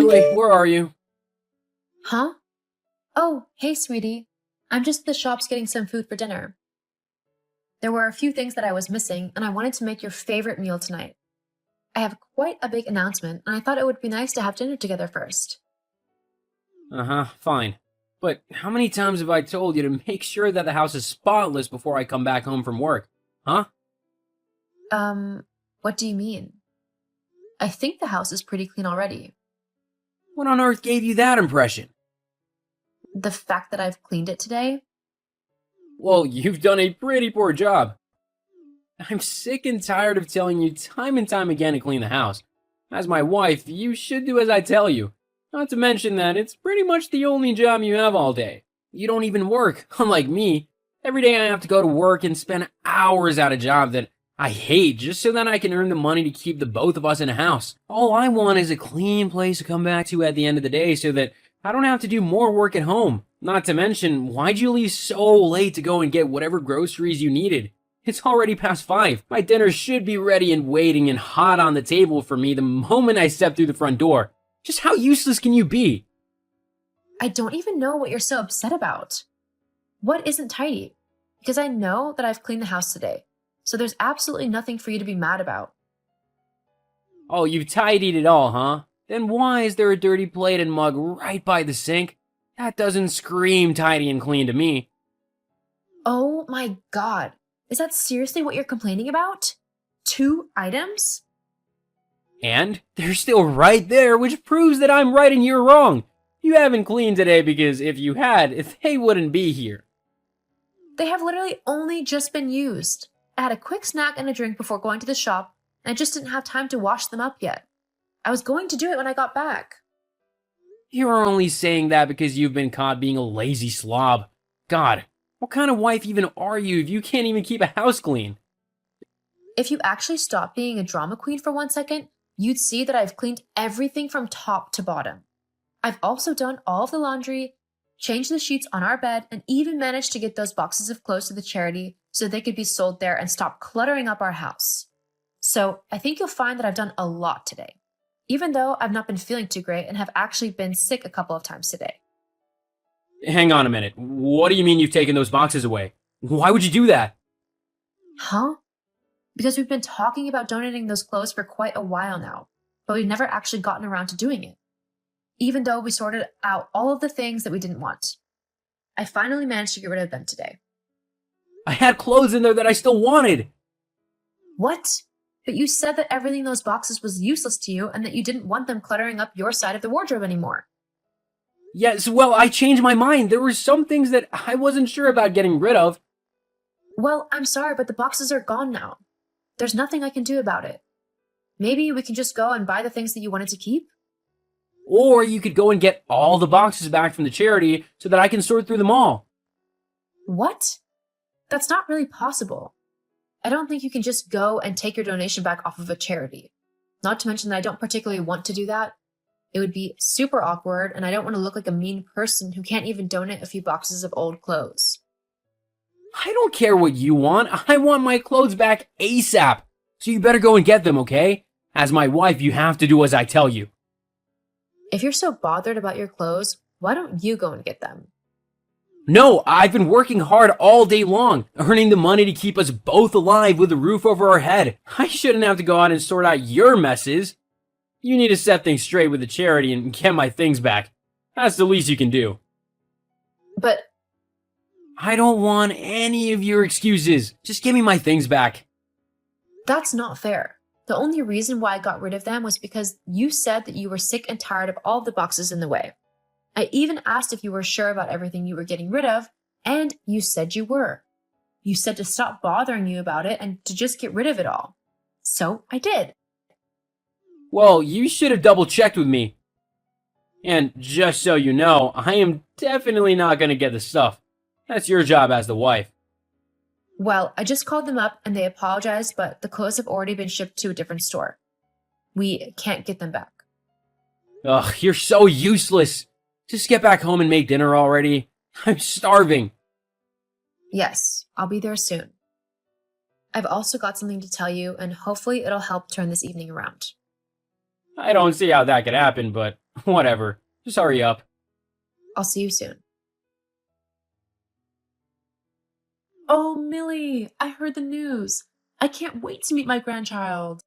Julie, where are you? Huh? Oh, hey, sweetie. I'm just at the shops getting some food for dinner. There were a few things that I was missing, and I wanted to make your favorite meal tonight. I have quite a big announcement, and I thought it would be nice to have dinner together first. Uh-huh, fine. But how many times have I told you to make sure that the house is spotless before I come back home from work? Huh? What do you mean? I think the house is pretty clean already. What on earth gave you that impression? The fact that I've cleaned it today? Well, you've done a pretty poor job. I'm sick and tired of telling you time and time again to clean the house. As my wife, you should do as I tell you. Not to mention that it's pretty much the only job you have all day. You don't even work, unlike me. Every day I have to go to work and spend hours at a job that I hate just so that I can earn the money to keep the both of us in a house. All I want is a clean place to come back to at the end of the day so that I don't have to do more work at home. Not to mention, why'd you leave so late to go and get whatever groceries you needed? It's already past 5. My dinner should be ready and waiting and hot on the table for me the moment I step through the front door. Just how useless can you be? I don't even know what you're so upset about. What isn't tidy? Because I know that I've cleaned the house today, so there's absolutely nothing for you to be mad about. Oh, you've tidied it all, huh? Then why is there a dirty plate and mug right by the sink? That doesn't scream tidy and clean to me. Oh my god. Is that seriously what you're complaining about? 2 items? And they're still right there, which proves that I'm right and you're wrong. You haven't cleaned today because if you had, they wouldn't be here. They have literally only just been used. I had a quick snack and a drink before going to the shop, and I just didn't have time to wash them up yet. I was going to do it when I got back. You're only saying that because you've been caught being a lazy slob. God, what kind of wife even are you if you can't even keep a house clean? If you actually stop being a drama queen for 1 second, you'd see that I've cleaned everything from top to bottom. I've also done all of the laundry, changed the sheets on our bed, and even managed to get those boxes of clothes to the charity so they could be sold there and stop cluttering up our house. So I think you'll find that I've done a lot today, even though I've not been feeling too great and have actually been sick a couple of times today. Hang on a minute. What do you mean you've taken those boxes away? Why would you do that? Huh? Because we've been talking about donating those clothes for quite a while now, but we've never actually gotten around to doing it. Even though we sorted out all of the things that we didn't want. I finally managed to get rid of them today. I had clothes in there that I still wanted. What? But you said that everything in those boxes was useless to you and that you didn't want them cluttering up your side of the wardrobe anymore. Yes, well, I changed my mind. There were some things that I wasn't sure about getting rid of. Well, I'm sorry, but the boxes are gone now. There's nothing I can do about it. Maybe we can just go and buy the things that you wanted to keep? Or you could go and get all the boxes back from the charity so that I can sort through them all. What? That's not really possible. I don't think you can just go and take your donation back off of a charity. Not to mention that I don't particularly want to do that. It would be super awkward, and I don't want to look like a mean person who can't even donate a few boxes of old clothes. I don't care what you want. I want my clothes back ASAP. So you better go and get them, okay? As my wife, you have to do as I tell you. If you're so bothered about your clothes, why don't you go and get them? No, I've been working hard all day long, earning the money to keep us both alive with a roof over our head. I shouldn't have to go out and sort out your messes. You need to set things straight with the charity and get my things back. That's the least you can do. But I don't want any of your excuses. Just give me my things back. that's not fair. The only reason why I got rid of them was because you said that you were sick and tired of all the boxes in the way. I even asked if you were sure about everything you were getting rid of, and you said you were. You said to stop bothering you about it and to just get rid of it all. So I did. Well, you should have double-checked with me. And just so you know, I am definitely not going to get the stuff. That's your job as the wife. Well, I just called them up and they apologized, but the clothes have already been shipped to a different store. We can't get them back. Ugh, you're so useless. Just get back home and make dinner already. I'm starving. Yes, I'll be there soon. I've also got something to tell you, and hopefully it'll help turn this evening around. I don't see how that could happen, but Whatever. Just hurry up. I'll see you soon. Oh, Millie, I heard the news. I can't wait to meet my grandchild.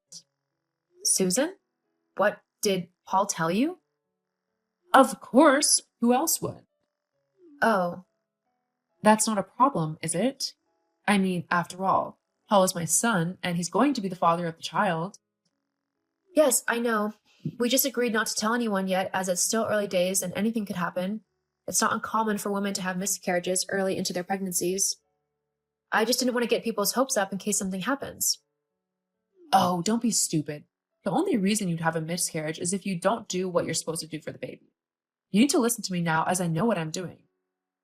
Susan? What did Paul tell you? Of course. Who else would? Oh. That's not a problem, is it? I mean, after all, Paul is my son, and he's going to be the father of the child. Yes, I know. We just agreed not to tell anyone yet, as it's still early days and anything could happen. It's not uncommon for women to have miscarriages early into their pregnancies. I just didn't want to get people's hopes up in case something happens. Oh, don't be stupid. The only reason you'd have a miscarriage is if you don't do what you're supposed to do for the baby. You need to listen to me now, as I know what I'm doing.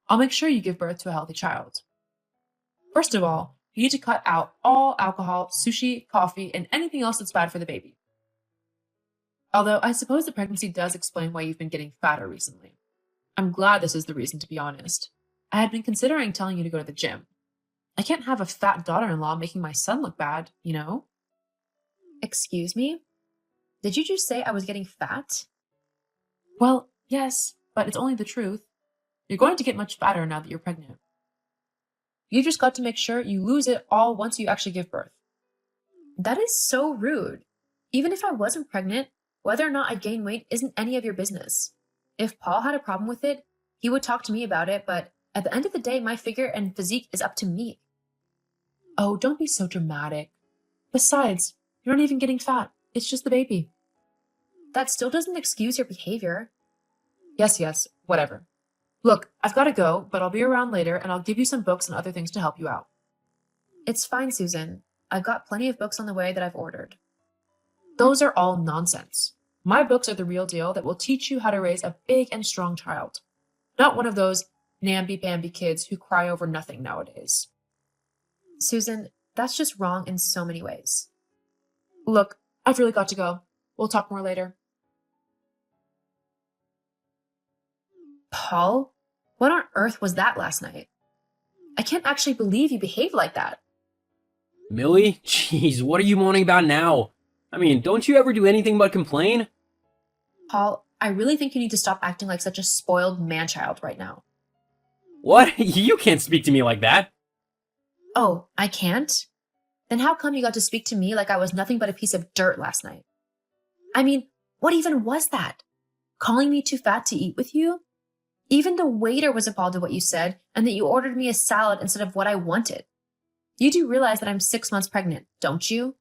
I'll make sure you give birth to a healthy child. First of all, you need to cut out all alcohol, sushi, coffee, and anything else that's bad for the baby. Although I suppose the pregnancy does explain why you've been getting fatter recently. I'm glad this is the reason, to be honest. I had been considering telling you to go to the gym. I can't have a fat daughter-in-law making my son look bad, you know? Excuse me? Did you just say I was getting fat? Well, yes, but it's only the truth. You're going to get much fatter now that you're pregnant. You just got to make sure you lose it all once you actually give birth. That is so rude. Even if I wasn't pregnant, whether or not I gain weight isn't any of your business. If Paul had a problem with it, he would talk to me about it, but at the end of the day, my figure and physique is up to me. Oh, don't be so dramatic. Besides, you're not even getting fat. It's just the baby. That still doesn't excuse your behavior. Yes, whatever. Look, I've got to go, but I'll be around later and I'll give you some books and other things to help you out. It's fine, Susan. I've got plenty of books on the way that I've ordered. Those are all nonsense. My books are the real deal that will teach you how to raise a big and strong child. Not one of those namby-pamby kids who cry over nothing nowadays. Susan, that's just wrong in so many ways. Look, I've really got to go. We'll talk more later. Paul? What on earth was that last night? I can't actually believe you behaved like that. Millie? Jeez, what are you moaning about now? I mean, don't you ever do anything but complain? Paul, I really think you need to stop acting like such a spoiled man-child right now. What? You can't speak to me like that. Oh, I can't? Then how come you got to speak to me like I was nothing but a piece of dirt last night? I mean, what even was that? Calling me too fat to eat with you? Even the waiter was appalled at what you said and that you ordered me a salad instead of what I wanted. You do realize that I'm 6 months pregnant, don't you?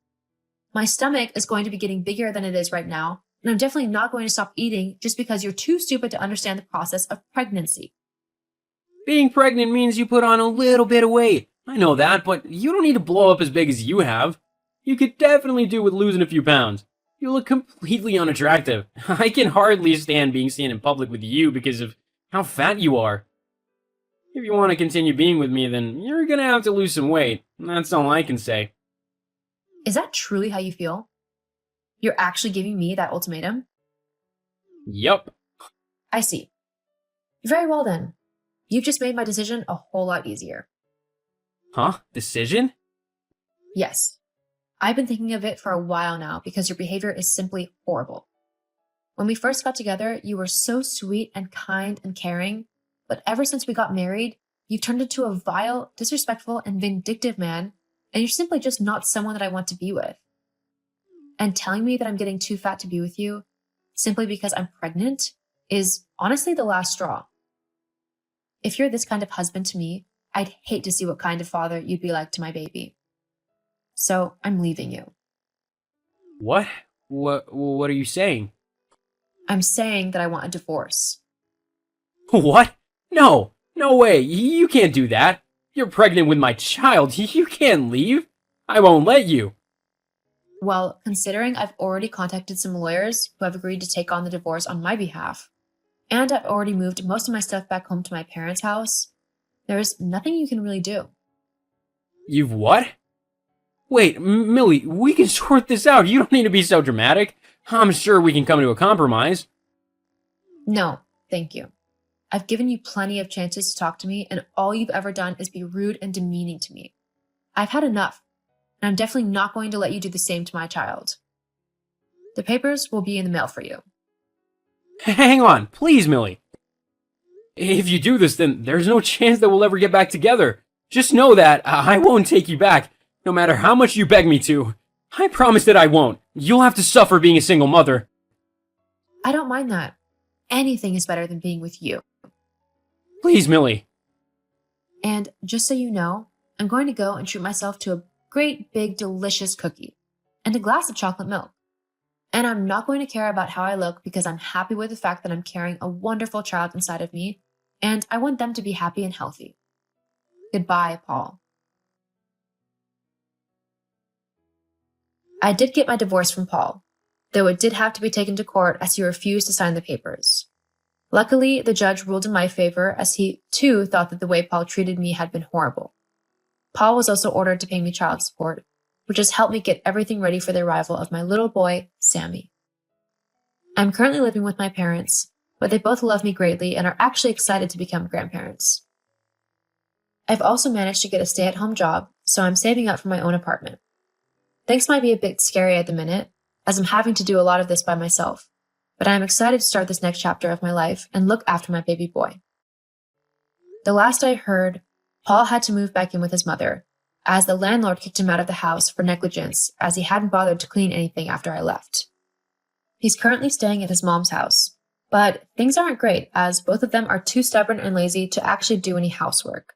My stomach is going to be getting bigger than it is right now, and I'm definitely not going to stop eating just because you're too stupid to understand the process of pregnancy. Being pregnant means you put on a little bit of weight. I know that, but you don't need to blow up as big as you have. You could definitely do with losing a few pounds. You look completely unattractive. I can hardly stand being seen in public with you because of how fat you are. If you want to continue being with me, then you're gonna have to lose some weight. That's all I can say. Is that truly how you feel? You're actually giving me that ultimatum? Yup. I see. Very well then. You've just made my decision a whole lot easier. Huh? Decision? Yes. I've been thinking of it for a while now because your behavior is simply horrible. When we first got together, you were so sweet and kind and caring, but ever since we got married, you've turned into a vile, disrespectful, and vindictive man, and you're simply just not someone that I want to be with. And telling me that I'm getting too fat to be with you, simply because I'm pregnant, is honestly the last straw. If you're this kind of husband to me, I'd hate to see what kind of father you'd be like to my baby. So I'm leaving you. What? What are you saying? I'm saying that I want a divorce. What? No way, you can't do that. You're pregnant with my child, you can't leave. I won't let you. Well, considering I've already contacted some lawyers who have agreed to take on the divorce on my behalf, and I've already moved most of my stuff back home to my parents' house, there's nothing you can really do. You've what? Wait, Millie, we can sort this out. You don't need to be so dramatic. I'm sure we can come to a compromise. No, thank you. I've given you plenty of chances to talk to me, and all you've ever done is be rude and demeaning to me. I've had enough, and I'm definitely not going to let you do the same to my child. The papers will be in the mail for you. Hang on, please, Millie. If you do this, then there's no chance that we'll ever get back together. Just know that I won't take you back, no matter how much you beg me to. I promise that I won't. You'll have to suffer being a single mother. I don't mind that. Anything is better than being with you. Please, Millie. And just so you know, I'm going to go and treat myself to a great big delicious cookie and a glass of chocolate milk. And I'm not going to care about how I look because I'm happy with the fact that I'm carrying a wonderful child inside of me, and I want them to be happy and healthy. Goodbye, Paul. I did get my divorce from Paul, though it did have to be taken to court as he refused to sign the papers. Luckily, the judge ruled in my favor as he, too, thought that the way Paul treated me had been horrible. Paul was also ordered to pay me child support, which has helped me get everything ready for the arrival of my little boy, Sammy. I'm currently living with my parents, but they both love me greatly and are actually excited to become grandparents. I've also managed to get a stay-at-home job, so I'm saving up for my own apartment. Things might be a bit scary at the minute, as I'm having to do a lot of this by myself, but I'm excited to start this next chapter of my life and look after my baby boy. The last I heard, Paul had to move back in with his mother, as the landlord kicked him out of the house for negligence as he hadn't bothered to clean anything after I left. He's currently staying at his mom's house, but things aren't great as both of them are too stubborn and lazy to actually do any housework.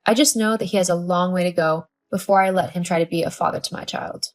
I just know that he has a long way to go before I let him try to be a father to my child.